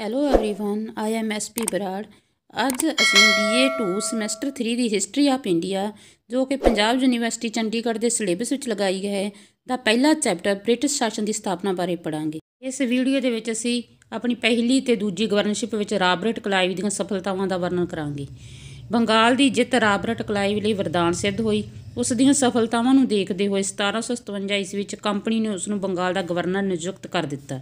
Hello everyone, I am S P Brar. ਅੱਜ ਅਸੀਂ BA2 semester 3 the history of India ਜੋ ਕਿ ਪੰਜਾਬ ਯੂਨੀਵਰਸਿਟੀ ਚੰਡੀਗੜ੍ਹ ਦੇ ਸਿਲੇਬਸ ਵਿੱਚ ਲਗਾਈ ਹੈ ਦਾ ਪਹਿਲਾ ਚੈਪਟਰ ਬ੍ਰਿਟਿਸ਼ ਸ਼ਾਸਨ ਦੀ ਸਥਾਪਨਾ ਬਾਰੇ ਪੜਾਂਗੇ। ਇਸ ਵੀਡੀਓ ਦੇ ਵਿੱਚ ਅਸੀਂ ਆਪਣੀ ਪਹਿਲੀ ਤੇ ਦੂਜੀ ਗਵਰਨਰਸ਼ਿਪ ਵਿੱਚ ਰਾਬਰਟ ਕਲਾਈਵ ਦੀਆਂ ਸਫਲਤਾਵਾਂ ਦਾ ਵਰਣਨ ਕਰਾਂਗੇ। ਬੰਗਾਲ ਦੀ ਜਿੱਤ ਰਾਬਰਟ ਕਲਾਈਵ ਲਈ ਵਰਦਾਨ ਸਿੱਧ ਹੋਈ। ਉਸ ਦੀਆਂ ਸਫਲਤਾਵਾਂ ਨੂੰ ਦੇਖਦੇ ਹੋਏ 1757 ਈਸਵੀ ਵਿੱਚ ਕੰਪਨੀ ਨੇ ਉਸ ਨੂੰ ਬੰਗਾਲ ਦਾ ਗਵਰਨਰ ਨਿਯੁਕਤ ਕਰ ਦਿੱਤਾ।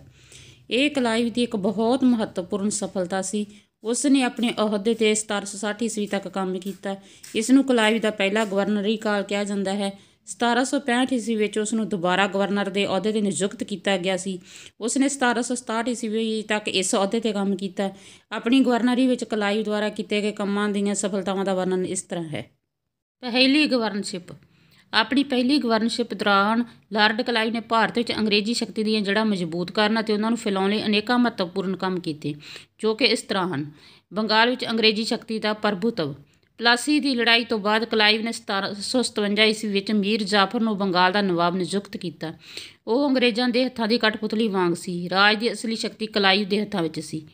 ਇਹ ਕਲਾਈਵ ਦੀ ਇੱਕ ਬਹੁਤ ਮਹੱਤਵਪੂਰਨ ਸਫਲਤਾ ਸੀ। ਉਸ ਨੇ ਆਪਣੇ ਅਹੁਦੇ 'ਤੇ 1760 ਈਸਵੀ ਤੱਕ ਕੰਮ ਕੀਤਾ। ਇਸ ਨੂੰ ਕਲਾਈਵ ਦਾ ਪਹਿਲਾ ਗਵਰਨਰੀ ਕਾਲ ਕਿਹਾ ਜਾਂਦਾ ਹੈ। 1765 ਈਸਵੀ ਵਿੱਚ ਉਸ ਨੂੰ ਦੁਬਾਰਾ ਗਵਰਨਰ ਦੇ ਅਹੁਦੇ 'ਤੇ ਨਿਯੁਕਤ ਕੀਤਾ ਗਿਆ ਸੀ। ਉਸ ਨੇ 1767 ਈਸਵੀ ਤੱਕ ਇਸ ਅਹੁਦੇ 'ਤੇ ਕੰਮ ਕੀਤਾ। ਆਪਣੀ ਗਵਰਨਰੀ ਵਿੱਚ ਕਲਾਈਵ ਦੁਆਰਾ ਕੀਤੇ ਗਏ ਕੰਮਾਂ ਦੀਆਂ ਸਫਲਤਾਵਾਂ ਦਾ ਵਰਣਨ ਇਸ ਤਰ੍ਹਾਂ ਹੈ। ਪਹਿਲੀ ਗਵਰਨਰਸ਼ਿਪ। ਆਪਣੀ ਪਹਿਲੀ ਗਵਰਨਰਸ਼ਿਪ ਦੌਰਾਨ ਲਾਰਡ ਕਲਾਈਵ ਨੇ ਭਾਰਤ ਵਿੱਚ ਅੰਗਰੇਜ਼ੀ ਸ਼ਕਤੀ ਦੀਆਂ ਜੜ੍ਹਾਂ ਮਜ਼ਬੂਤ ਕਰਨ ਅਤੇ ਉਹਨਾਂ ਨੂੰ ਫੈਲਾਉਣ ਲਈ ਅਨੇਕਾਂ ਮਹੱਤਵਪੂਰਨ ਕੰਮ ਕੀਤੇ, ਜੋ ਕਿ ਇਸ ਤਰ੍ਹਾਂ ਹਨ। ਬੰਗਾਲ ਵਿੱਚ ਅੰਗਰੇਜ਼ੀ ਸ਼ਕਤੀ ਦਾ ਪ੍ਰਭੁਤਵ। ਪਲਾਸੀ ਦੀ ਲੜਾਈ ਤੋਂ ਬਾਅਦ ਕਲਾਈਵ ਨੇ 1757 ਈਸਵੀ ਵਿੱਚ ਮੀਰ ਜਾਫਰ ਨੂੰ ਬੰਗਾਲ ਦਾ ਨਵਾਬ ਨਿਯੁਕਤ ਕੀਤਾ। ਉਹ ਅੰਗਰੇਜ਼ਾਂ ਦੇ ਹੱਥਾਂ ਦੀ ਕਠਪੁਤਲੀ ਵਾਂਗ ਸੀ। ਰਾਜ ਦੀ ਅਸਲੀ ਸ਼ਕਤੀ ਕਲਾਈਵ ਦੇ ਹੱਥਾਂ ਵਿੱਚ ਸੀ।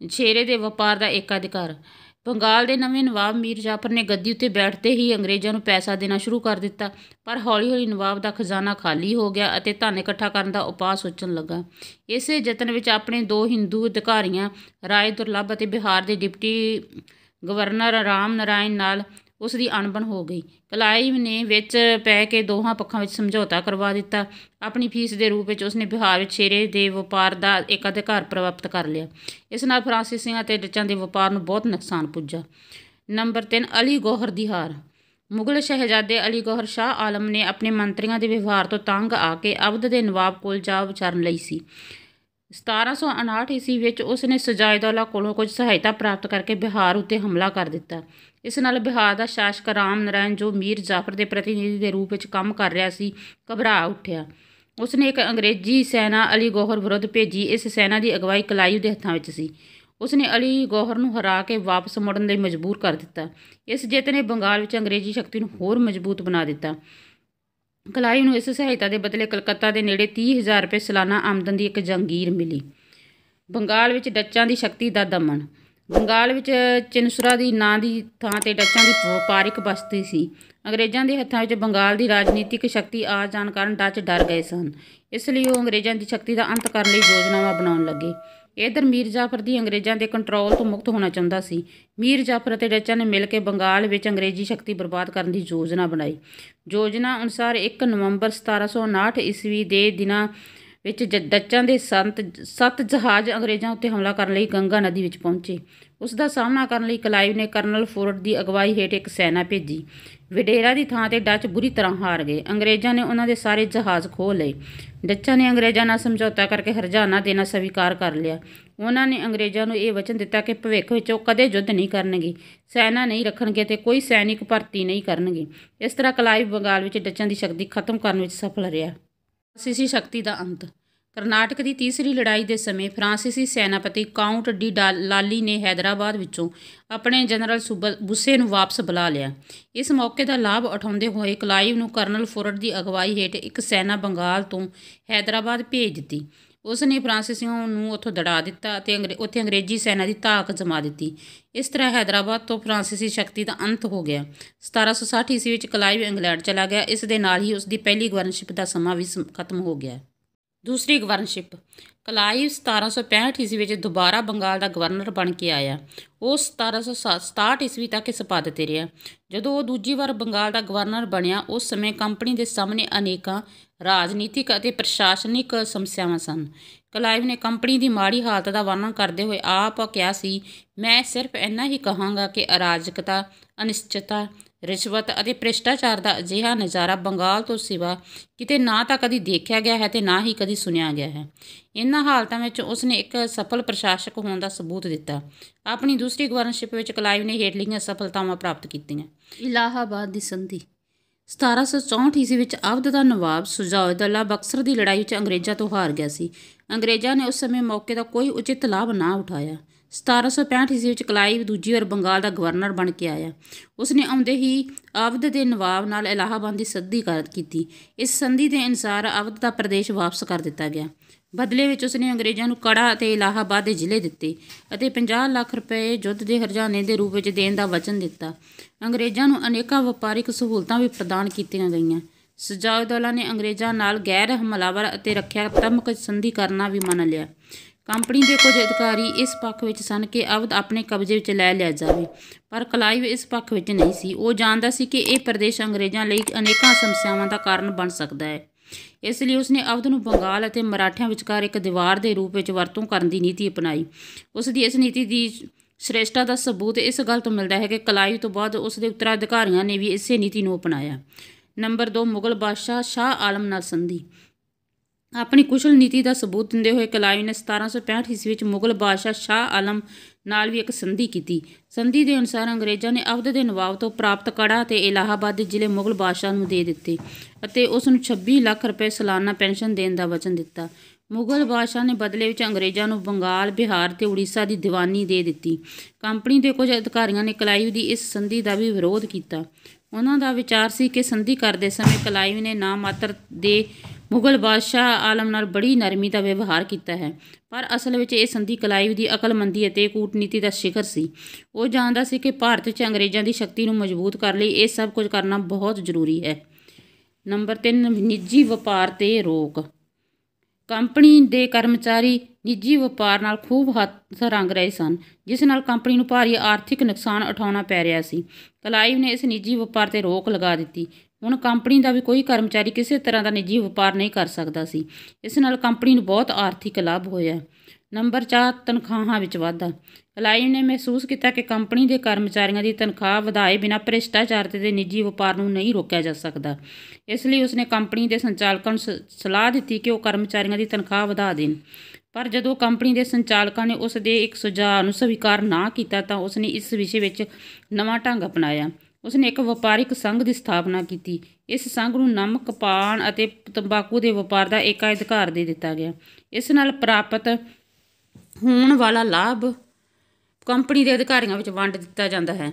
ਛੇਰੇ ਦੇ ਵਪਾਰ ਦਾ ਏਕਾਧਿਕਾਰ। ਬੰਗਾਲ ਦੇ ਨਵੇਂ ਨਵਾਬ ਮੀਰ ਜਾਫਰ ਨੇ ਗੱਦੀ ਉੱਤੇ ਬੈਠਦੇ ਹੀ ਅੰਗਰੇਜ਼ਾਂ ਨੂੰ ਪੈਸਾ ਦੇਣਾ ਸ਼ੁਰੂ ਕਰ ਦਿੱਤਾ, ਪਰ ਹੌਲੀ ਹੌਲੀ ਨਵਾਬ ਦਾ ਖਜ਼ਾਨਾ ਖਾਲੀ ਹੋ ਗਿਆ ਅਤੇ ਧਨ ਇਕੱਠਾ ਕਰਨ ਦਾ ਉਪਾਅ ਸੋਚਣ ਲੱਗਾ। ਇਸੇ ਯਤਨ ਵਿੱਚ ਆਪਣੇ ਦੋ ਹਿੰਦੂ ਅਧਿਕਾਰੀਆਂ ਰਾਏ ਦੁਰਲੱਭ ਅਤੇ ਬਿਹਾਰ ਦੇ ਡਿਪਟੀ ਗਵਰਨਰ ਰਾਮ ਨਾਰਾਇਣ ਨਾਲ ਉਸ ਦੀ ਅਣਬਣ ਹੋ ਗਈ। ਕਲਾਈਵ ਨੇ ਵਿੱਚ ਪੈ ਕੇ ਦੋਹਾਂ ਪੱਖਾਂ ਵਿੱਚ ਸਮਝੌਤਾ ਕਰਵਾ ਦਿੱਤਾ। ਆਪਣੀ ਫੀਸ ਦੇ ਰੂਪ ਵਿੱਚ ਉਸਨੇ ਬਿਹਾਰ ਵਿੱਚ ਛੇਰੇ ਦੇ ਵਪਾਰ ਦਾ ਏਕਾਧਿਕਾਰ ਪ੍ਰਾਪਤ ਕਰ ਲਿਆ। ਇਸ ਨਾਲ ਫਰਾਂਸੀਸੀਆਂ ਅਤੇ ਡੱਚਾਂ ਦੇ ਵਪਾਰ ਨੂੰ ਬਹੁਤ ਨੁਕਸਾਨ ਪੁੱਜਾ। ਨੰਬਰ 3, ਅਲੀ ਗੌਹਰ ਦੀ ਹਾਰ। ਮੁਗਲ ਸ਼ਹਿਜ਼ਾਦੇ ਅਲੀ ਗੌਹਰ ਸ਼ਾਹ ਆਲਮ ਨੇ ਆਪਣੇ ਮੰਤਰੀਆਂ ਦੇ ਵਿਵਹਾਰ ਤੋਂ ਤੰਗ ਆ ਕੇ ਅਵਧ ਦੇ ਨਵਾਬ ਕੋਲ ਜਾ ਵਿਚਰਨ ਲਈ ਸੀ। 1759 ਈਸਵੀ ਵਿੱਚ ਉਸ ਨੇ ਸਜਾਇਦੌਲਾ ਕੋਲੋਂ ਕੁਝ ਸਹਾਇਤਾ ਪ੍ਰਾਪਤ ਕਰਕੇ ਬਿਹਾਰ ਉੱਤੇ ਹਮਲਾ ਕਰ ਦਿੱਤਾ। ਇਸ ਨਾਲ ਬਿਹਾਰ ਦਾ ਸ਼ਾਸਕ ਰਾਮ ਨਾਰਾਇਣ, ਜੋ ਮੀਰ ਜਾਫਰ ਦੇ ਪ੍ਰਤੀਨਿਧੀ ਦੇ ਰੂਪ ਵਿੱਚ ਕੰਮ ਕਰ ਰਿਹਾ ਸੀ, ਘਬਰਾ ਉੱਠਿਆ। ਉਸ ਨੇ ਇੱਕ ਅੰਗਰੇਜ਼ੀ ਸੈਨਾ ਅਲੀ ਗੌਹਰ ਵਿਰੁੱਧ ਭੇਜੀ। ਇਸ ਸੈਨਾ ਦੀ ਅਗਵਾਈ ਕਲਾਈਵ ਦੇ ਹੱਥਾਂ ਵਿੱਚ ਸੀ। ਉਸ ਨੇ ਅਲੀ ਗੌਹਰ ਨੂੰ ਹਰਾ ਕੇ ਵਾਪਸ ਮੁੜਨ ਲਈ ਮਜਬੂਰ ਕਰ ਦਿੱਤਾ। ਇਸ ਜਿੱਤ ਨੇ ਬੰਗਾਲ ਵਿੱਚ ਅੰਗਰੇਜ਼ੀ ਸ਼ਕਤੀ ਨੂੰ ਹੋਰ ਮਜ਼ਬੂਤ ਬਣਾ ਦਿੱਤਾ। ਕਲਾਈਵ ਨੂੰ ਇਸ ਸਹਾਇਤਾ ਦੇ ਬਦਲੇ ਕਲਕੱਤਾ ਦੇ ਨੇੜੇ 30,000 ਰੁਪਏ ਸਾਲਾਨਾ ਆਮਦਨ ਦੀ ਇੱਕ ਜਗੀਰ ਮਿਲੀ। ਬੰਗਾਲ ਵਿੱਚ ਡੱਚਾਂ ਦੀ ਸ਼ਕਤੀ ਦਾ ਦਮਨ। ਬੰਗਾਲ ਵਿੱਚ ਚਿਨਸੁਰਾ ਦੀ ਨਾਂ ਦੀ ਥਾਂ 'ਤੇ ਡੱਚਾਂ ਦੀ ਵਪਾਰਿਕ ਬਸਤੀ ਸੀ। ਅੰਗਰੇਜ਼ਾਂ ਦੇ ਹੱਥਾਂ ਵਿੱਚ ਬੰਗਾਲ ਦੀ ਰਾਜਨੀਤਿਕ ਸ਼ਕਤੀ ਆ ਜਾਣ ਕਾਰਨ ਡੱਚ ਡਰ ਗਏ ਸਨ। ਇਸ ਲਈ ਉਹ ਅੰਗਰੇਜ਼ਾਂ ਦੀ ਸ਼ਕਤੀ ਦਾ ਅੰਤ ਕਰਨ ਲਈ ਯੋਜਨਾਵਾਂ ਬਣਾਉਣ ਲੱਗੇ। ਇੱਧਰ ਮੀਰ ਜਾਫਰ ਦੀ ਅੰਗਰੇਜ਼ਾਂ ਦੇ ਕੰਟਰੋਲ ਤੋਂ ਮੁਕਤ ਹੋਣਾ ਚਾਹੁੰਦਾ ਸੀ। ਮੀਰ ਜਾਫਰ ਅਤੇ ਡੱਚਾਂ ਨੇ ਮਿਲ ਕੇ ਬੰਗਾਲ ਵਿੱਚ ਅੰਗਰੇਜ਼ੀ ਸ਼ਕਤੀ ਬਰਬਾਦ ਕਰਨ ਦੀ ਯੋਜਨਾ ਬਣਾਈ। ਯੋਜਨਾ ਅਨੁਸਾਰ 1 ਨਵੰਬਰ 1759 ਈਸਵੀ ਦੇ ਦਿਨਾਂ ਵਿੱਚ ਡੱਚਾਂ ਦੇ 7 ਜਹਾਜ਼ ਅੰਗਰੇਜ਼ਾਂ ਉੱਤੇ ਹਮਲਾ ਕਰਨ ਲਈ ਗੰਗਾ ਨਦੀ ਵਿੱਚ ਪਹੁੰਚੇ। ਉਸ ਦਾ ਸਾਹਮਣਾ ਕਰਨ ਲਈ ਕਲਾਈਵ ਨੇ ਕਰਨਲ ਫੋਰਡ ਦੀ ਅਗਵਾਈ ਹੇਠ ਇੱਕ ਸੈਨਾ ਭੇਜੀ। ਵਿਡੇਰਾ ਦੀ ਥਾਂ 'ਤੇ ਡੱਚ ਬੁਰੀ ਤਰ੍ਹਾਂ ਹਾਰ ਗਏ। ਅੰਗਰੇਜ਼ਾਂ ਨੇ ਉਹਨਾਂ ਦੇ ਸਾਰੇ ਜਹਾਜ਼ ਖੋਹ ਲਏ। ਡੱਚਾਂ ਨੇ ਅੰਗਰੇਜ਼ਾਂ ਨਾਲ ਸਮਝੌਤਾ ਕਰਕੇ ਹਰਜਾਨਾ ਦੇਣਾ ਸਵੀਕਾਰ ਕਰ ਲਿਆ। ਉਹਨਾਂ ਨੇ ਅੰਗਰੇਜ਼ਾਂ ਨੂੰ ਇਹ ਵਚਨ ਦਿੱਤਾ ਕਿ ਭਵਿੱਖ ਵਿੱਚ ਉਹ ਕਦੇ ਯੁੱਧ ਨਹੀਂ ਕਰਨਗੇ, ਸੈਨਾ ਨਹੀਂ ਰੱਖਣਗੇ ਅਤੇ ਕੋਈ ਸੈਨਿਕ ਭਰਤੀ ਨਹੀਂ ਕਰਨਗੇ। ਇਸ ਤਰ੍ਹਾਂ ਕਲਾਈਵ ਬੰਗਾਲ ਵਿੱਚ ਡੱਚਾਂ ਦੀ ਸ਼ਕਤੀ ਖਤਮ ਕਰਨ ਵਿੱਚ ਸਫਲ ਰਿਹਾ। ਫਰਾਂਸੀਸੀ ਸ਼ਕਤੀ ਦਾ ਅੰਤ। ਕਰਨਾਟਕ ਦੀ ਤੀਸਰੀ ਲੜਾਈ ਦੇ ਸਮੇਂ ਫਰਾਂਸੀਸੀ ਸੈਨਾਪਤੀ ਕਾਊਂਟ ਡੀ ਲਾਲੀ ਨੇ ਹੈਦਰਾਬਾਦ ਵਿੱਚੋਂ ਆਪਣੇ ਜਨਰਲ ਬੁੱਸੇ ਨੂੰ ਵਾਪਸ ਬੁਲਾ ਲਿਆ। ਇਸ ਮੌਕੇ ਦਾ ਲਾਭ ਉਠਾਉਂਦੇ ਹੋਏ ਕਲਾਈਵ ਨੂੰ ਕਰਨਲ ਫੋਰਡ ਦੀ ਅਗਵਾਈ ਹੇਠ ਇੱਕ ਸੈਨਾ ਬੰਗਾਲ ਤੋਂ ਹੈਦਰਾਬਾਦ ਭੇਜ ਦਿੱਤੀ। ਉਸ ਨੇ ਫਰਾਂਸੀਸੀਆਂ ਨੂੰ ਉੱਥੋਂ ਦੜਾ ਦਿੱਤਾ ਅਤੇ ਉੱਥੇ ਅੰਗਰੇਜ਼ੀ ਸੈਨਾ ਦੀ ਧਾਕ ਜਮਾ ਦਿੱਤੀ। ਇਸ ਤਰ੍ਹਾਂ ਹੈਦਰਾਬਾਦ ਤੋਂ ਫਰਾਂਸੀਸੀ ਸ਼ਕਤੀ ਦਾ ਅੰਤ ਹੋ ਗਿਆ। 1760 ਈਸਵੀ ਵਿੱਚ ਕਲਾਈਵ ਇੰਗਲੈਂਡ ਚਲਾ ਗਿਆ। ਇਸ ਦੇ ਨਾਲ ਹੀ ਉਸ ਦੀ ਪਹਿਲੀ ਗਵਰਨਰਸ਼ਿਪ ਦਾ ਸਮਾਂ ਵੀ ਖਤਮ ਹੋ ਗਿਆ। ਦੂਸਰੀ ਗਵਰਨਰਸ਼ਿਪ। ਕਲਾਈਵ 1765 ਈਸਵੀ ਵਿੱਚ ਦੁਬਾਰਾ ਬੰਗਾਲ ਦਾ ਗਵਰਨਰ ਬਣ ਕੇ ਆਇਆ। ਉਹ 1767 ਈਸਵੀ ਤੱਕ ਇਸ ਪਦ 'ਤੇ ਰਿਹਾ। ਜਦੋਂ ਉਹ ਦੂਜੀ ਵਾਰ ਬੰਗਾਲ ਦਾ ਗਵਰਨਰ ਬਣਿਆ, ਉਸ ਸਮੇਂ ਕੰਪਨੀ ਦੇ ਸਾਹਮਣੇ ਅਨੇਕਾਂ ਰਾਜਨੀਤਿਕ ਅਤੇ ਪ੍ਰਸ਼ਾਸਨਿਕ ਸਮੱਸਿਆਵਾਂ ਸਨ। ਕਲਾਈਵ ਨੇ ਕੰਪਨੀ ਦੀ ਮਾੜੀ ਹਾਲਤ ਦਾ ਵਰਣਨ ਕਰਦੇ ਹੋਏ ਆਪ ਕਿਹਾ ਸੀ, ਮੈਂ ਸਿਰਫ ਇੰਨਾ ਹੀ ਕਹਾਂਗਾ ਕਿ ਅਰਾਜਕਤਾ, ਅਨਿਸ਼ਚਿਤਤਾ, ਰਿਸ਼ਵਤ ਅਤੇ ਭ੍ਰਿਸ਼ਟਾਚਾਰ ਦਾ ਅਜਿਹਾ ਨਜ਼ਾਰਾ ਬੰਗਾਲ ਤੋਂ ਸਿਵਾ ਕਿਤੇ ਨਾ ਤਾਂ ਕਦੀ ਦੇਖਿਆ ਗਿਆ ਹੈ ਅਤੇ ਨਾ ਹੀ ਕਦੀ ਸੁਣਿਆ ਗਿਆ ਹੈ। ਇਹਨਾਂ ਹਾਲਤਾਂ ਵਿੱਚ ਉਸ ਨੇ ਇੱਕ ਸਫਲ ਪ੍ਰਸ਼ਾਸਕ ਹੋਣ ਦਾ ਸਬੂਤ ਦਿੱਤਾ। ਆਪਣੀ ਦੂਸਰੀ ਗਵਰਨਰਸ਼ਿਪ ਵਿੱਚ ਕਲਾਈਵ ਨੇ ਹੇਠਲੀਆਂ ਸਫਲਤਾਵਾਂ ਪ੍ਰਾਪਤ ਕੀਤੀਆਂ। ਇਲਾਹਾਬਾਦ ਦੀ ਸੰਧੀ। 1764 ਈਸਵੀ ਵਿੱਚ ਅਵਧ ਦਾ ਨਵਾਬ ਸੁਜਾਉਦੌਲਾ ਬਕਸਰ ਦੀ ਲੜਾਈ ਵਿੱਚ ਅੰਗਰੇਜ਼ਾਂ ਤੋਂ ਹਾਰ ਗਿਆ ਸੀ। ਅੰਗਰੇਜ਼ਾਂ ਨੇ ਉਸ ਸਮੇਂ ਮੌਕੇ ਦਾ ਕੋਈ ਉਚਿਤ ਲਾਭ ਨਾ ਉਠਾਇਆ। 1765 ਈਸਵੀ ਵਿੱਚ ਕਲਾਈਵ ਦੂਜੀ ਵਾਰ ਬੰਗਾਲ ਦਾ ਗਵਰਨਰ ਬਣ ਕੇ ਆਇਆ। ਉਸ ਨੇ ਆਉਂਦੇ ਹੀ ਅਵਧ ਦੇ ਨਵਾਬ ਨਾਲ ਇਲਾਹਾਬਾਦ ਦੀ ਸੰਧੀ ਕੀਤੀ। ਇਸ ਸੰਧੀ ਦੇ ਅਨੁਸਾਰ ਅਵਧ ਦਾ ਪ੍ਰਦੇਸ਼ ਵਾਪਸ ਕਰ ਦਿੱਤਾ ਗਿਆ। ਬਦਲੇ ਵਿੱਚ ਉਸਨੇ ਅੰਗਰੇਜ਼ਾਂ ਨੂੰ ਕੜਾ ਅਤੇ ਇਲਾਹਾਬਾਦ ਦੇ ਜ਼ਿਲ੍ਹੇ ਦਿੱਤੇ ਅਤੇ 50 ਲੱਖ ਰੁਪਏ ਯੁੱਧ ਦੇ ਹਰਜਾਨੇ ਦੇ ਰੂਪ ਵਿੱਚ ਦੇਣ ਦਾ ਵਚਨ ਦਿੱਤਾ। ਅੰਗਰੇਜ਼ਾਂ ਨੂੰ ਅਨੇਕਾਂ ਵਪਾਰਿਕ ਸਹੂਲਤਾਂ ਵੀ ਪ੍ਰਦਾਨ ਕੀਤੀਆਂ ਗਈਆਂ। ਸਿਜਾਉਦੌਲਾ ਨੇ ਅੰਗਰੇਜ਼ਾਂ ਨਾਲ ਗੈਰ ਹਮਲਾਵਰ ਅਤੇ ਰੱਖਿਆਤਮਕ ਸੰਧੀ ਕਰਨਾ ਵੀ ਮੰਨ ਲਿਆ। ਕੰਪਨੀ ਦੇ ਕੁਝ ਅਧਿਕਾਰੀ ਇਸ ਪੱਖ ਵਿੱਚ ਸਨ ਕਿ ਅਵਧ ਆਪਣੇ ਕਬਜ਼ੇ ਵਿੱਚ ਲੈ ਲਿਆ ਜਾਵੇ, ਪਰ ਕਲਾਈਵ ਇਸ ਪੱਖ ਵਿੱਚ ਨਹੀਂ ਸੀ। ਉਹ ਜਾਣਦਾ ਸੀ ਕਿ ਇਹ ਪ੍ਰਦੇਸ਼ ਅੰਗਰੇਜ਼ਾਂ ਲਈ ਅਨੇਕਾਂ ਸਮੱਸਿਆਵਾਂ ਦਾ ਕਾਰਨ ਬਣ ਸਕਦਾ ਹੈ। ਇਸ ਲਈ ਉਸਨੇ ਅਵਧ ਨੂੰ ਬੰਗਾਲ ਅਤੇ ਮਰਾਠਿਆਂ ਵਿਚਕਾਰ ਇੱਕ ਦੀਵਾਰ ਦੇ ਰੂਪ ਵਿੱਚ ਵਰਤੋਂ ਕਰਨ ਦੀ ਨੀਤੀ ਅਪਣਾਈ। ਉਸ ਦੀ ਇਸ ਨੀਤੀ ਦੀ ਸ਼੍ਰੇਸ਼ਟਤਾ ਦਾ ਸਬੂਤ ਇਸ ਗੱਲ ਤੋਂ ਮਿਲਦਾ ਹੈ ਕਿ ਕਲਾਈਵ ਤੋਂ ਬਾਅਦ ਉਸ ਦੇ ਉੱਤਰਾਧਿਕਾਰੀਆਂ ਨੇ ਵੀ ਇਸੇ ਨੀਤੀ ਨੂੰ ਅਪਣਾਇਆ। ਨੰਬਰ 2, ਮੁਗਲ ਬਾਦਸ਼ਾਹ ਸ਼ਾਹ ਆਲਮ ਨਾਲ ਸੰਧੀ। ਆਪਣੀ ਕੁਸ਼ਲ ਨੀਤੀ ਦਾ ਸਬੂਤ ਦਿੰਦੇ ਹੋਏ ਕਲਾਈਵ ਨੇ 1765 ਈਸਵੀ ਵਿੱਚ ਮੁਗਲ ਬਾਦਸ਼ਾਹ ਸ਼ਾਹ ਆਲਮ ਨਾਲ ਵੀ ਇੱਕ ਸੰਧੀ ਕੀਤੀ। ਸੰਧੀ ਦੇ ਅਨੁਸਾਰ ਅੰਗਰੇਜ਼ਾਂ ਨੇ ਅਵਧ ਦੇ ਨਵਾਬ ਤੋਂ ਪ੍ਰਾਪਤ ਕੜਾ ਅਤੇ ਇਲਾਹਾਬਾਦ ਦੇ ਜ਼ਿਲ੍ਹੇ ਮੁਗਲ ਬਾਦਸ਼ਾਹ ਨੂੰ ਦੇ ਦਿੱਤੇ ਅਤੇ ਉਸ ਨੂੰ 26 ਲੱਖ ਰੁਪਏ ਸਾਲਾਨਾ ਪੈਨਸ਼ਨ ਦੇਣ ਦਾ ਵਚਨ ਦਿੱਤਾ। ਮੁਗਲ ਬਾਦਸ਼ਾਹ ਨੇ ਬਦਲੇ ਵਿੱਚ ਅੰਗਰੇਜ਼ਾਂ ਨੂੰ ਬੰਗਾਲ, ਬਿਹਾਰ ਅਤੇ ਉੜੀਸਾ ਦੀ ਦੀਵਾਨੀ ਦੇ ਦਿੱਤੀ। ਕੰਪਨੀ ਦੇ ਕੁਝ ਅਧਿਕਾਰੀਆਂ ਨੇ ਕਲਾਈਵ ਦੀ ਇਸ ਸੰਧੀ ਦਾ ਵੀ ਵਿਰੋਧ ਕੀਤਾ। ਉਹਨਾਂ ਦਾ ਵਿਚਾਰ ਸੀ ਕਿ ਸੰਧੀ ਕਰਦੇ ਸਮੇਂ ਕਲਾਈਵ ਨੇ ਨਾ ਮਾਤਰ ਦੇ ਮੁਗਲ ਬਾਦਸ਼ਾਹ ਆਲਮ ਨਾਲ ਬੜੀ ਨਰਮੀ ਦਾ ਵਿਵਹਾਰ ਕੀਤਾ ਹੈ, ਪਰ ਅਸਲ ਵਿੱਚ ਇਹ ਸੰਧੀ ਕਲਾਈਵ ਦੀ ਅਕਲਮੰਦੀ ਅਤੇ ਕੂਟਨੀਤੀ ਦਾ ਸਿਖਰ ਸੀ। ਉਹ ਜਾਣਦਾ ਸੀ ਕਿ ਭਾਰਤ ਵਿੱਚ ਅੰਗਰੇਜ਼ਾਂ ਦੀ ਸ਼ਕਤੀ ਨੂੰ ਮਜ਼ਬੂਤ ਕਰਨ ਲਈ ਇਹ ਸਭ ਕੁਝ ਕਰਨਾ ਬਹੁਤ ਜ਼ਰੂਰੀ ਹੈ। ਨੰਬਰ 3, ਨਿੱਜੀ ਵਪਾਰ 'ਤੇ ਰੋਕ। ਕੰਪਨੀ ਦੇ ਕਰਮਚਾਰੀ ਨਿੱਜੀ ਵਪਾਰ ਨਾਲ ਖੂਬ ਹੱਥ ਰੰਗ ਰਹੇ ਸਨ, ਜਿਸ ਨਾਲ ਕੰਪਨੀ ਨੂੰ ਭਾਰੀ ਆਰਥਿਕ ਨੁਕਸਾਨ ਉਠਾਉਣਾ ਪੈ ਰਿਹਾ ਸੀ। ਕਲਾਈਵ ਨੇ ਇਸ ਨਿੱਜੀ ਵਪਾਰ 'ਤੇ ਰੋਕ ਲਗਾ ਦਿੱਤੀ। ਹੁਣ ਕੰਪਨੀ ਦਾ ਵੀ ਕੋਈ ਕਰਮਚਾਰੀ ਕਿਸੇ ਤਰ੍ਹਾਂ ਦਾ ਨਿੱਜੀ ਵਪਾਰ ਨਹੀਂ ਕਰ ਸਕਦਾ ਸੀ। ਇਸ ਨਾਲ ਕੰਪਨੀ ਨੂੰ ਬਹੁਤ ਆਰਥਿਕ ਲਾਭ ਹੋਇਆ। ਨੰਬਰ 4, ਤਨਖਾਹਾਂ ਵਿੱਚ ਵਾਧਾ। ਕਲਾਈਵ ਨੇ ਮਹਿਸੂਸ ਕੀਤਾ ਕਿ ਕੰਪਨੀ ਦੇ ਕਰਮਚਾਰੀਆਂ ਦੀ ਤਨਖਾਹ ਵਧਾਏ ਬਿਨਾਂ ਭ੍ਰਿਸ਼ਟਾਚਾਰ ਅਤੇ ਨਿੱਜੀ ਵਪਾਰ ਨੂੰ ਨਹੀਂ ਰੋਕਿਆ ਜਾ ਸਕਦਾ। ਇਸ ਲਈ ਉਸਨੇ ਕੰਪਨੀ ਦੇ ਸੰਚਾਲਕਾਂ ਨੂੰ ਸਲਾਹ ਦਿੱਤੀ ਕਿ ਉਹ ਕਰਮਚਾਰੀਆਂ ਦੀ ਤਨਖਾਹ ਵਧਾ ਦੇਣ। ਪਰ ਜਦੋਂ ਕੰਪਨੀ ਦੇ ਸੰਚਾਲਕਾਂ ਨੇ ਉਸ ਦੇ ਇੱਕ ਸੁਝਾਅ ਨੂੰ ਸਵੀਕਾਰ ਨਾ ਕੀਤਾ ਤਾਂ ਉਸਨੇ ਇਸ ਵਿਸ਼ੇ ਵਿੱਚ ਨਵਾਂ ਢੰਗ ਅਪਣਾਇਆ। ਉਸਨੇ ਇੱਕ ਵਪਾਰਿਕ ਸੰਘ ਦੀ ਸਥਾਪਨਾ ਕੀਤੀ। ਇਸ ਸੰਘ ਨੂੰ ਨਮਕ, ਪਾਨ ਅਤੇ ਤੰਬਾਕੂ ਦੇ ਵਪਾਰ ਦਾ ਏਕਾਧਿਕਾਰ ਦੇ ਦਿੱਤਾ ਗਿਆ। ਇਸ ਨਾਲ ਪ੍ਰਾਪਤ ਹੋਣ ਵਾਲਾ ਲਾਭ ਕੰਪਨੀ ਦੇ ਅਧਿਕਾਰੀਆਂ ਵਿੱਚ ਵੰਡ ਦਿੱਤਾ ਜਾਂਦਾ ਹੈ।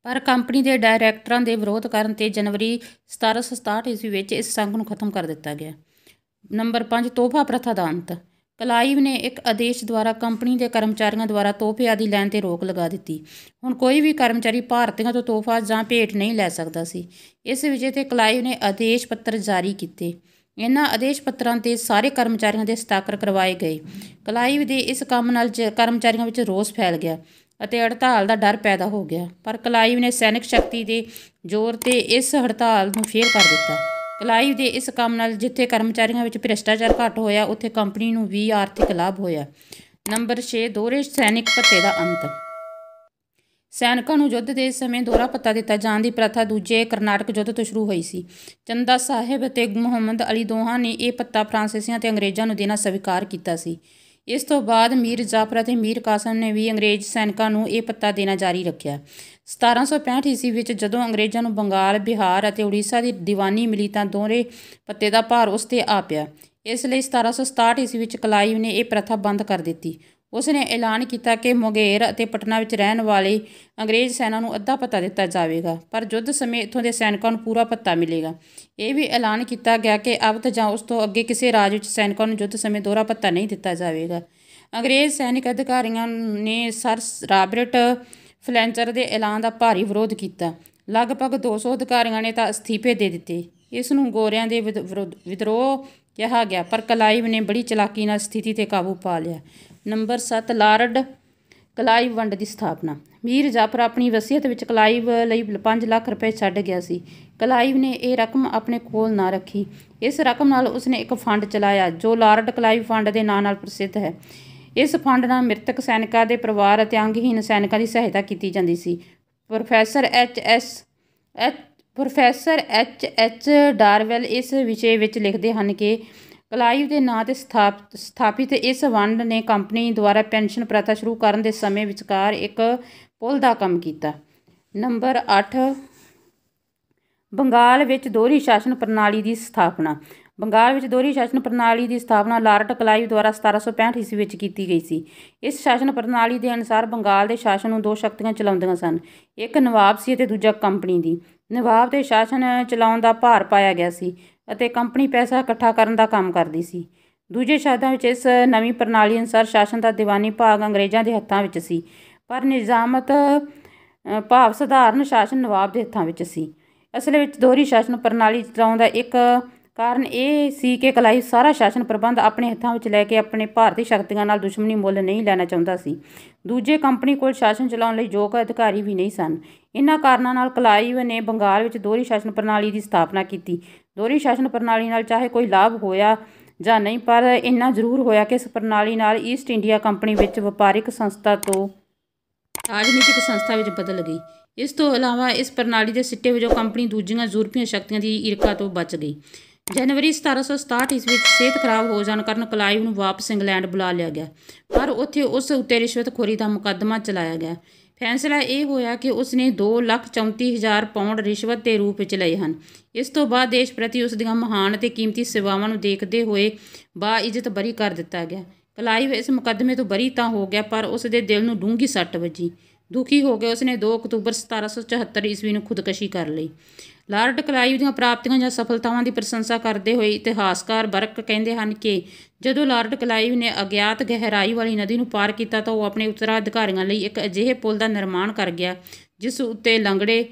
ਪਰ ਕੰਪਨੀ ਦੇ ਡਾਇਰੈਕਟਰਾਂ ਦੇ ਵਿਰੋਧ ਕਰਨ 'ਤੇ ਜਨਵਰੀ 1767 ਈਸਵੀ ਵਿੱਚ ਇਸ ਸੰਘ ਨੂੰ ਖਤਮ ਕਰ ਦਿੱਤਾ ਗਿਆ। ਨੰਬਰ 5, ਤੋਹਫਾ ਪ੍ਰਥਾ ਦਾ ਅੰਤ। ਕਲਾਈਵ ਨੇ ਇੱਕ ਆਦੇਸ਼ ਦੁਆਰਾ ਕੰਪਨੀ ਦੇ ਕਰਮਚਾਰੀਆਂ ਦੁਆਰਾ ਤੋਹਫੇ ਆਦਿ ਲੈਣ 'ਤੇ ਰੋਕ ਲਗਾ ਦਿੱਤੀ। ਹੁਣ ਕੋਈ ਵੀ ਕਰਮਚਾਰੀ ਭਾਰਤੀਆਂ ਤੋਂ ਤੋਹਫਾ ਜਾਂ ਭੇਟ ਨਹੀਂ ਲੈ ਸਕਦਾ ਸੀ। ਇਸ ਵਿਸ਼ੇ 'ਤੇ ਕਲਾਈਵ ਨੇ ਆਦੇਸ਼ ਪੱਤਰ ਜਾਰੀ ਕੀਤੇ। ਇਹਨਾਂ ਆਦੇਸ਼ ਪੱਤਰਾਂ 'ਤੇ ਸਾਰੇ ਕਰਮਚਾਰੀਆਂ ਦੇ ਹਸਤਾਖਰ ਕਰਵਾਏ ਗਏ। ਕਲਾਈਵ ਦੇ ਇਸ ਕੰਮ ਨਾਲ ਕਰਮਚਾਰੀਆਂ ਵਿੱਚ ਰੋਸ ਫੈਲ ਗਿਆ ਅਤੇ ਹੜਤਾਲ ਦਾ ਡਰ ਪੈਦਾ ਹੋ ਗਿਆ, ਪਰ ਕਲਾਈਵ ਨੇ ਸੈਨਿਕ ਸ਼ਕਤੀ ਦੇ ਜ਼ੋਰ 'ਤੇ ਇਸ ਹੜਤਾਲ ਨੂੰ ਫੇਲ ਕਰ ਦਿੱਤਾ। ਕਲਾਈਵ ਦੇ ਇਸ ਕੰਮ ਨਾਲ ਜਿੱਥੇ ਕਰਮਚਾਰੀਆਂ ਵਿੱਚ ਭ੍ਰਿਸ਼ਟਾਚਾਰ ਘੱਟ ਹੋਇਆ, ਉੱਥੇ ਕੰਪਨੀ ਨੂੰ ਵੀ ਆਰਥਿਕ ਲਾਭ ਹੋਇਆ। ਨੰਬਰ 6, ਦੋਹਰੇ ਸੈਨਿਕ ਭੱਤੇ ਦਾ ਅੰਤ। ਸੈਨਿਕਾਂ ਨੂੰ ਯੁੱਧ ਦੇ ਸਮੇਂ ਦੋਹਰਾ ਭੱਤਾ ਦਿੱਤਾ ਜਾਣ ਦੀ ਪ੍ਰਥਾ ਦੂਜੇ ਕਰਨਾਟਕ ਯੁੱਧ ਤੋਂ ਸ਼ੁਰੂ ਹੋਈ ਸੀ। ਚੰਦਾ ਸਾਹਿਬ ਅਤੇ ਮੁਹੰਮਦ ਅਲੀ ਦੋਹਾਂ ਨੇ ਇਹ ਭੱਤਾ ਫਰਾਂਸੀਸੀਆਂ ਅਤੇ ਅੰਗਰੇਜ਼ਾਂ ਨੂੰ ਦੇਣਾ ਸਵੀਕਾਰ ਕੀਤਾ ਸੀ। ਇਸ ਤੋਂ ਬਾਅਦ ਮੀਰ ਜਾਫਰ ਅਤੇ ਮੀਰ ਕਾਸਮ ਨੇ ਵੀ ਅੰਗਰੇਜ਼ ਸੈਨਿਕਾਂ ਨੂੰ ਇਹ ਭੱਤਾ ਦੇਣਾ ਜਾਰੀ ਰੱਖਿਆ। 1765 ਈਸਵੀ ਵਿੱਚ ਜਦੋਂ ਅੰਗਰੇਜ਼ਾਂ ਨੂੰ ਬੰਗਾਲ, ਬਿਹਾਰ ਅਤੇ ਉੜੀਸਾ ਦੀ ਦੀਵਾਨੀ ਮਿਲੀ ਤਾਂ ਦੋਹਰੇ ਭੱਤੇ ਦਾ ਭਾਰ ਉਸ 'ਤੇ ਆ ਪਿਆ। ਇਸ ਲਈ 1767 ਈਸਵੀ ਵਿੱਚ ਕਲਾਈਵ ਨੇ ਇਹ ਪ੍ਰਥਾ ਬੰਦ ਕਰ ਦਿੱਤੀ। ਉਸ ਨੇ ਐਲਾਨ ਕੀਤਾ ਕਿ ਮੁੰਗੇਰ ਅਤੇ ਪਟਨਾ ਵਿੱਚ ਰਹਿਣ ਵਾਲੇ ਅੰਗਰੇਜ਼ ਸੈਨਾ ਨੂੰ ਅੱਧਾ ਭੱਤਾ ਦਿੱਤਾ ਜਾਵੇਗਾ, ਪਰ ਯੁੱਧ ਸਮੇਂ ਇੱਥੋਂ ਦੇ ਸੈਨਿਕਾਂ ਨੂੰ ਪੂਰਾ ਭੱਤਾ ਮਿਲੇਗਾ। ਇਹ ਵੀ ਐਲਾਨ ਕੀਤਾ ਗਿਆ ਕਿ ਅਵਧ ਜਾਂ ਉਸ ਤੋਂ ਅੱਗੇ ਕਿਸੇ ਰਾਜ ਵਿੱਚ ਸੈਨਿਕਾਂ ਨੂੰ ਯੁੱਧ ਸਮੇਂ ਦੋਹਰਾ ਭੱਤਾ ਨਹੀਂ ਦਿੱਤਾ ਜਾਵੇਗਾ। ਅੰਗਰੇਜ਼ ਸੈਨਿਕ ਅਧਿਕਾਰੀਆਂ ਨੇ ਸਰ ਰਾਬਰਟ ਫਲੈਚਰ ਦੇ ਐਲਾਨ ਦਾ ਭਾਰੀ ਵਿਰੋਧ ਕੀਤਾ। ਲਗਭਗ 200 ਅਧਿਕਾਰੀਆਂ ਨੇ ਤਾਂ ਅਸਤੀਫੇ ਦੇ ਦਿੱਤੇ। ਇਸ ਨੂੰ ਗੋਰਿਆਂ ਦੇ ਵਿਦਰੋਹ ਕਿਹਾ ਗਿਆ, ਪਰ ਕਲਾਈਵ ਨੇ ਬੜੀ ਚਲਾਕੀ ਨਾਲ ਸਥਿਤੀ 'ਤੇ ਕਾਬੂ ਪਾ ਲਿਆ। ਨੰਬਰ 7, ਲਾਰਡ ਕਲਾਈਵ ਵੰਡ ਦੀ ਸਥਾਪਨਾ। ਮੀਰ ਜਾਫਰ ਆਪਣੀ ਵਸੀਅਤ ਵਿੱਚ ਕਲਾਈਵ ਲਈ 5 ਲੱਖ ਰੁਪਏ ਛੱਡ ਗਿਆ ਸੀ। ਕਲਾਈਵ ਨੇ ਇਹ ਰਕਮ ਆਪਣੇ ਕੋਲ ਨਾ ਰੱਖੀ। ਇਸ ਰਕਮ ਨਾਲ ਉਸਨੇ ਇੱਕ ਫੰਡ ਚਲਾਇਆ ਜੋ ਲਾਰਡ ਕਲਾਈਵ ਫੰਡ ਦੇ ਨਾਂ ਨਾਲ ਪ੍ਰਸਿੱਧ ਹੈ। ਇਸ ਫੰਡ ਨਾਲ ਮ੍ਰਿਤਕ ਸੈਨਿਕਾਂ ਦੇ ਪਰਿਵਾਰ ਅਤੇ ਅੰਗਹੀਨ ਸੈਨਿਕਾਂ ਦੀ ਸਹਾਇਤਾ ਕੀਤੀ ਜਾਂਦੀ ਸੀ। ਪ੍ਰੋਫੈਸਰ ਐਚ ਡਾਰਵੈਲ ਇਸ ਵਿਸ਼ੇ ਵਿੱਚ ਲਿਖਦੇ ਹਨ ਕਿ ਕਲਾਈਵ ਦੇ ਨਾਂ 'ਤੇ ਸਥਾਪਿਤ ਇਸ ਵੰਡ ਨੇ ਕੰਪਨੀ ਦੁਆਰਾ ਪੈਨਸ਼ਨ ਪ੍ਰਥਾ ਸ਼ੁਰੂ ਕਰਨ ਦੇ ਸਮੇਂ ਵਿਚਕਾਰ ਇੱਕ ਪੁਲ ਦਾ ਕੰਮ ਕੀਤਾ। ਨੰਬਰ 8, ਬੰਗਾਲ ਵਿੱਚ ਦੋਹਰੀ ਸ਼ਾਸਨ ਪ੍ਰਣਾਲੀ ਦੀ ਸਥਾਪਨਾ। ਬੰਗਾਲ ਵਿੱਚ ਦੋਹਰੀ ਸ਼ਾਸਨ ਪ੍ਰਣਾਲੀ ਦੀ ਸਥਾਪਨਾ ਲਾਰਡ ਕਲਾਈਵ ਦੁਆਰਾ 1765 ਈਸਵੀ ਵਿੱਚ ਕੀਤੀ ਗਈ ਸੀ। ਇਸ ਸ਼ਾਸਨ ਪ੍ਰਣਾਲੀ ਦੇ ਅਨੁਸਾਰ ਬੰਗਾਲ ਦੇ ਸ਼ਾਸਨ ਨੂੰ 2 ਸ਼ਕਤੀਆਂ ਚਲਾਉਂਦੀਆਂ ਸਨ, ਇੱਕ ਨਵਾਬ ਸੀ ਅਤੇ ਦੂਜਾ ਕੰਪਨੀ ਦੀ। ਨਵਾਬ 'ਤੇ ਸ਼ਾਸਨ ਚਲਾਉਣ ਦਾ ਭਾਰ ਪਾਇਆ ਗਿਆ ਸੀ। ਅਤੇ ਕੰਪਨੀ ਪੈਸਾ ਇਕੱਠਾ ਕਰਨ ਦਾ ਕੰਮ ਕਰਦੀ ਸੀ। ਦੂਜੇ ਸ਼ਬਦਾਂ ਵਿੱਚ ਇਸ ਨਵੀਂ ਪ੍ਰਣਾਲੀ ਅਨੁਸਾਰ ਸ਼ਾਸਨ ਦਾ ਦੀਵਾਨੀ ਭਾਗ ਅੰਗਰੇਜ਼ਾਂ ਦੇ ਹੱਥਾਂ ਵਿੱਚ ਸੀ, ਪਰ ਨਿਜ਼ਾਮਤ ਭਾਵ ਸਧਾਰਨ ਸ਼ਾਸਨ ਨਵਾਬ ਦੇ ਹੱਥਾਂ ਵਿੱਚ ਸੀ। ਅਸਲ ਵਿੱਚ ਦੋਹਰੀ ਸ਼ਾਸਨ ਪ੍ਰਣਾਲੀ ਚਲਾਉਣ ਦਾ ਇੱਕ ਕਾਰਨ ਇਹ ਸੀ ਕਿ ਕਲਾਈਵ ਸਾਰਾ ਸ਼ਾਸਨ ਪ੍ਰਬੰਧ ਆਪਣੇ ਹੱਥਾਂ ਵਿੱਚ ਲੈ ਕੇ ਆਪਣੇ ਭਾਰਤੀ ਸ਼ਕਤੀਆਂ ਨਾਲ ਦੁਸ਼ਮਣੀ ਮੁੱਲ ਨਹੀਂ ਲੈਣਾ ਚਾਹੁੰਦਾ ਸੀ। ਦੂਜੇ ਕੰਪਨੀ ਕੋਲ ਸ਼ਾਸਨ ਚਲਾਉਣ ਲਈ ਯੋਗ ਅਧਿਕਾਰੀ ਵੀ ਨਹੀਂ ਸਨ। ਇਹਨਾਂ ਕਾਰਨਾਂ ਨਾਲ ਕਲਾਈਵ ਨੇ ਬੰਗਾਲ ਵਿੱਚ ਦੋਹਰੀ ਸ਼ਾਸਨ ਪ੍ਰਣਾਲੀ ਦੀ ਸਥਾਪਨਾ ਕੀਤੀ। ਦੋਹਰੀ ਸ਼ਾਸਨ ਪ੍ਰਣਾਲੀ ਨਾਲ ਚਾਹੇ ਕੋਈ ਲਾਭ ਹੋਇਆ ਜਾਂ ਨਹੀਂ, ਪਰ ਇੰਨਾ ਜ਼ਰੂਰ ਹੋਇਆ ਕਿ ਇਸ ਪ੍ਰਣਾਲੀ ਨਾਲ ਈਸਟ ਇੰਡੀਆ ਕੰਪਨੀ ਵਿੱਚ ਵਪਾਰਿਕ ਸੰਸਥਾ ਤੋਂ ਰਾਜਨੀਤਿਕ ਸੰਸਥਾ ਵਿੱਚ ਬਦਲ ਗਈ। ਇਸ ਤੋਂ ਇਲਾਵਾ ਇਸ ਪ੍ਰਣਾਲੀ ਦੇ ਸਿੱਟੇ ਵਜੋਂ ਕੰਪਨੀ ਦੂਜੀਆਂ ਯੂਰਪੀਅਨ ਸ਼ਕਤੀਆਂ ਦੀ ਈਰਖਾ ਤੋਂ ਬਚ ਗਈ। ਜਨਵਰੀ 1767 ਈਸਵੀ ਵਿੱਚ ਸਿਹਤ ਖਰਾਬ ਹੋ ਜਾਣ ਕਾਰਨ ਕਲਾਈਵ ਨੂੰ ਵਾਪਸ ਇੰਗਲੈਂਡ ਬੁਲਾ ਲਿਆ ਗਿਆ, ਪਰ ਉੱਥੇ ਉਸ ਉੱਤੇ ਰਿਸ਼ਵਤਖੋਰੀ ਦਾ ਮੁਕੱਦਮਾ ਚਲਾਇਆ ਗਿਆ। ਫੈਸਲਾ ਇਹ ਹੋਇਆ ਕਿ ਉਸਨੇ 2,34,000 ਪਾਉਂਡ ਰਿਸ਼ਵਤ ਦੇ ਰੂਪ ਵਿੱਚ ਲਏ ਹਨ। ਇਸ ਤੋਂ ਬਾਅਦ ਦੇਸ਼ ਪ੍ਰਤੀ ਉਸ ਦੀਆਂ ਮਹਾਨ ਅਤੇ ਕੀਮਤੀ ਸੇਵਾਵਾਂ ਨੂੰ ਦੇਖਦੇ ਹੋਏ ਬਾਇੱਜ਼ਤ ਬਰੀ ਕਰ ਦਿੱਤਾ ਗਿਆ। ਕਲਾਈਵ ਇਸ ਮੁਕੱਦਮੇ ਤੋਂ ਬਰੀ ਤਾਂ ਹੋ ਗਿਆ, ਪਰ ਉਸ ਦੇ ਦਿਲ ਨੂੰ ਡੂੰਘੀ ਸੱਟ ਵੱਜੀ। ਦੁਖੀ ਹੋ ਕੇ ਉਸਨੇ 2 ਅਕਤੂਬਰ 1774 ਈਸਵੀ ਨੂੰ ਖੁਦਕੁਸ਼ੀ ਕਰ ਲਈ। ਲਾਰਡ ਕਲਾਈਵ ਦੀਆਂ ਪ੍ਰਾਪਤੀਆਂ ਜਾਂ ਸਫਲਤਾਵਾਂ ਦੀ ਪ੍ਰਸ਼ੰਸਾ ਕਰਦੇ ਹੋਏ ਇਤਿਹਾਸਕਾਰ ਬਰਕ ਕਹਿੰਦੇ ਹਨ ਕਿ ਜਦੋਂ ਲਾਰਡ ਕਲਾਈਵ ਨੇ ਅਗਿਆਤ ਗਹਿਰਾਈ ਵਾਲੀ ਨਦੀ ਨੂੰ ਪਾਰ ਕੀਤਾ ਤਾਂ ਉਹ ਆਪਣੇ ਉੱਤਰਾਧਿਕਾਰੀਆਂ ਲਈ ਇੱਕ ਅਜਿਹੇ ਪੁਲ ਦਾ ਨਿਰਮਾਣ ਕਰ ਗਿਆ ਜਿਸ ਉੱਤੇ ਲੰਗੜੇ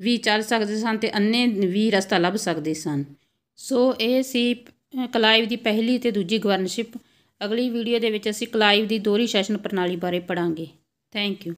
ਵੀ ਚੱਲ ਸਕਦੇ ਸਨ ਅਤੇ ਅੰਨੇ ਵੀ ਰਸਤਾ ਲੱਭ ਸਕਦੇ ਸਨ। ਸੋ ਇਹ ਸੀ ਕਲਾਈਵ ਦੀ ਪਹਿਲੀ ਅਤੇ ਦੂਜੀ ਗਵਰਨਰਸ਼ਿਪ। ਅਗਲੀ ਵੀਡੀਓ ਦੇ ਵਿੱਚ ਅਸੀਂ ਕਲਾਈਵ ਦੀ ਦੋਹਰੀ ਸ਼ਾਸਨ ਪ੍ਰਣਾਲੀ ਬਾਰੇ ਪੜ੍ਹਾਂਗੇ। Thank you.